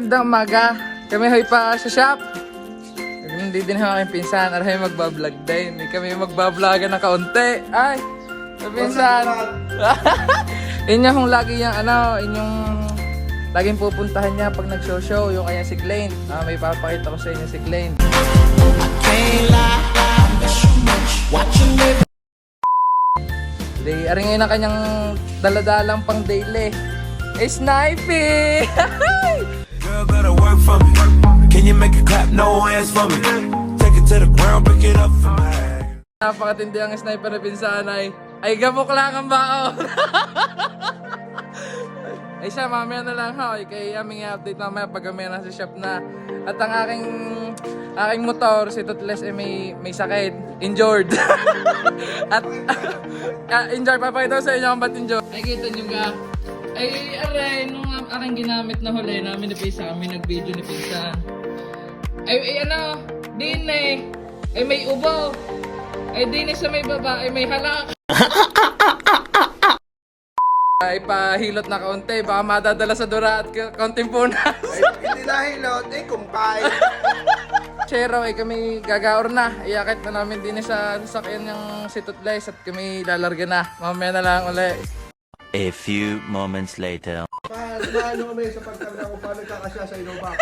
Magandang umaga. Kami hoy pa sa shop. Hindi din ang aking pinsan. Arahay magbablog din. Hindi kami magbablogan ng kaunti. Ay, sa pinsan. Inya kung lagi yung inyong laging pupuntahan niya pag nag-show yung kanya si Glenn. May papakita ko sa inyo si Glenn. Aring ngayon ang kanyang daladalang pang daily. Snipey! Girl, gotta work for me. Can you make it clap? No hands for me. Take it to the ground, pick it up for me. Napakatindi ang sniper na pinsan ay gabok lang ang baon. Ay siya, mamaya na lang ha. Kaya aming i-update mamaya pag kami nasa shop na. At ang aking motor, si Toothless, may sakit. Injured. At injured, papakita ko sa inyo kung ba't injured. Ay, kita nyo ga. Ay, aray, nung aking ginamit na huli namin ni Pisa, kami nag-video ni Pisa. Ay, din ay may ubo. Ay, din sa may baba, ay may halak. Ay, pahilot na kaunti, baka madadala sa dura at kaunting punas. Ay, hindi na hilot, kumpay. Chero, ay kami gagaor na. Iakit na namin din sa sasakyan yung si Toothless at kami lalarga na. Mamaya na lang ulit. A few moments later. Paano kami sa pagkakala kung paano kakasya sa Innova?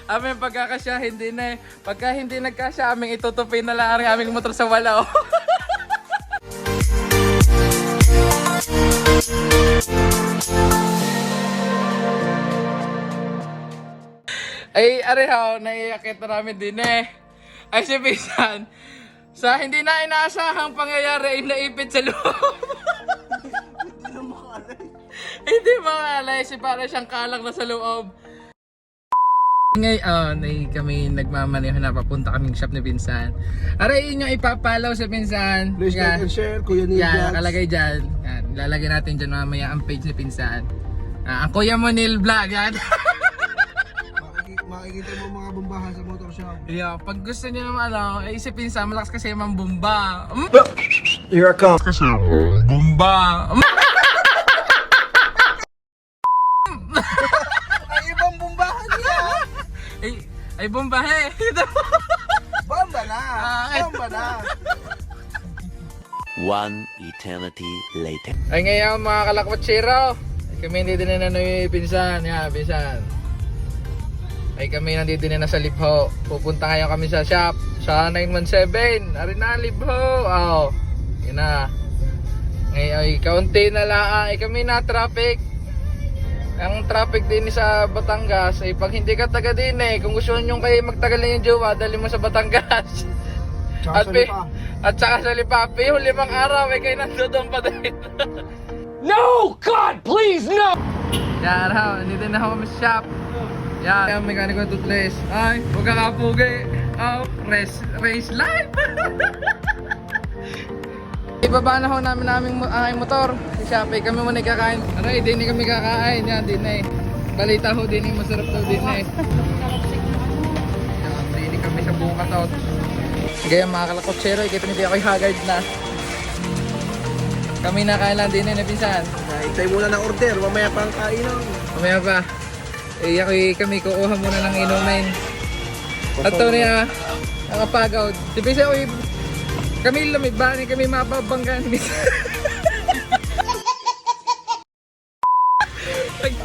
Aming pagkakasya, hindi na eh. Pagka hindi nagkasya, aming itutupi na lang ang aming motor sa walaw. Ay, areho, naiakit na namin din eh. Ay, si Pisan, sa hindi na inaasahang pangyayari ay naipit sa loob. Hindi makalay, si para siyang kalang na sa loob. Ngayon, ay kami nagmamaneho na papunta kaming shop ni Pinsan. Aray, yun yung ipapalaw sa Pinsan. Please like and share, Kuya Neil Yan, Vlogs. nakalagay dyan. Yan, lalagay natin dyan mamaya ang page ni Pinsan. Ang Kuya mo Neil Vlog, yan. Makikita mo mga bombahan sa motor shop. Yeah, pag gusto niyo naman ay si Pinsan, malakas kasi yung bumba. Here I come. Bumba. Ay, ibang bombahan niya. Ay bumbahe. Bomba na. Bomba na. One eternity later. Ay ngayon mga kalakwatsero, kami hindi din na yung Pinsan. Yan, Pinsan. Ay kami nandito din na sa Libho. Pupunta ngayon kami sa shop sa 917. Ari na Libho. Oh. Yun na. Ngayon ay kaunti na lang. Ay kami na traffic. Ang traffic din sa Batangas ay pag hindi ka taga din kung gusto nyo kayo magtagal na yung jowa, dali mo sa Batangas. At saka sa Lipapi, yung 5 araw ay kayo nandoon pa din. No! God, please, no! Yan, nandito na ako kami sa shop. Yan, yung mekaniko ng Toothless. Ay, huwag ka kapugi. Oh, race life! Ibaba na ho namin aking motor. Si Shopee, kami muna kakain. Aray, din kami kakain. Yan, din balita ho, din masarap daw din Yan, din kami sa bukas out. Gaya mga kalakotsero, kita niyo ako'y haggard na. Kami na kailan din na Pinsan. Hintay muna ng order, mamaya pang kainan. Mamaya pa. Kami kukuha muna ng inumin. At ito niya, nakapagaw. Si Pinsan, kami lumibani, kami mababanggan.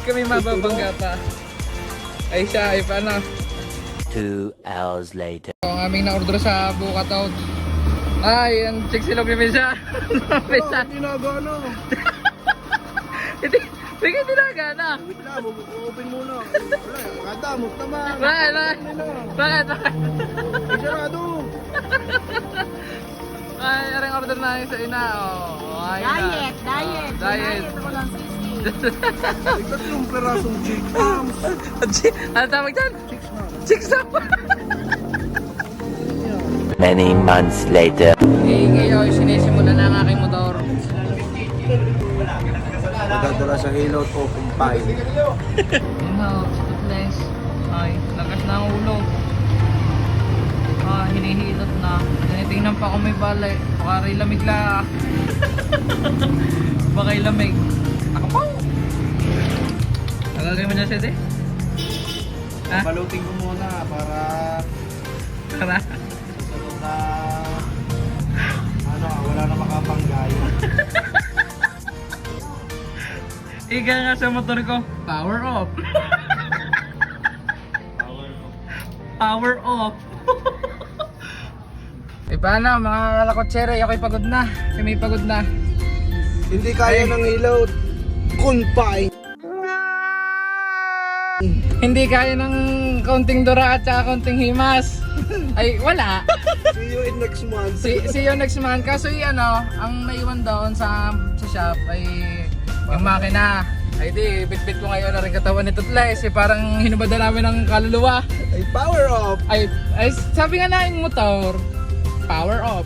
Kami mababangga pa. Ay siya, ay paano? 2 hours later. Ang aming na-order sa Bukatot. Ay, ang chiksilog ni Pinsan. Pinsan. Hindi na gano. Hindi tinagana. Wait lang, open muna. Wala, makadamot naman. Bakit? Sarado. Ay, aring order na sa ina. Ay, Diet. Diet. Ako lang sisi. Tatlong perasong chick. Ano tawag dyan? Chicks up. Many months later. Ngayon, sinisimulan na ang aking motor. Magdadala sa hilot o kumpay. Yun ho, Toothless. Ay, lakas na ang ulo. Hinihilot na. Tinitingnan pa kung may balay. Baka rin lamig la. Baka lamig. Ako po! Ang gagawin mo niya, Sede? Ha? Balutin ko muna para Tara. susunod na wala na makapanggay. Ika nga sa motor ko, power off. Power off. Eh paano mga kalakotsere, ako'y pagod na. May pagod na. Hindi kaya ng ilaw. Confine. Hindi kaya ng kaunting dura at saka kaunting himas. Ay, wala. See you in next month. See you next month. Kaso ang naiwan doon sa shop ay yung makina. Ay di, bit-bit ko ngayon na rin katawan ni Tutles. Parang hinubad na namin ng kaluluwa. Ay, power off. Ay, sabi nga na yung motor, power off.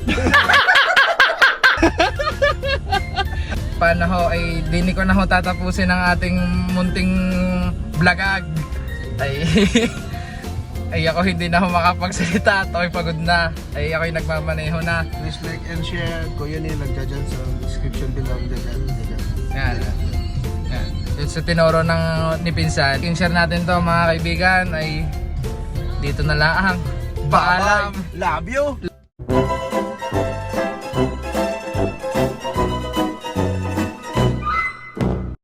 Paano ho, ay dini ko na ho tatapusin ang ating munting vlogag. Ay ako hindi na ho makapagsalita at ako'y pagod na. Ay ako'y nagmamaneho na. Please like and share. Kuya Neil, nagdadyan sa description below. Dyan. Yan. Yan. Yun sa tinoro ni Pinsan. I-share natin to mga kaibigan ay dito na lang. Paalam. Love you.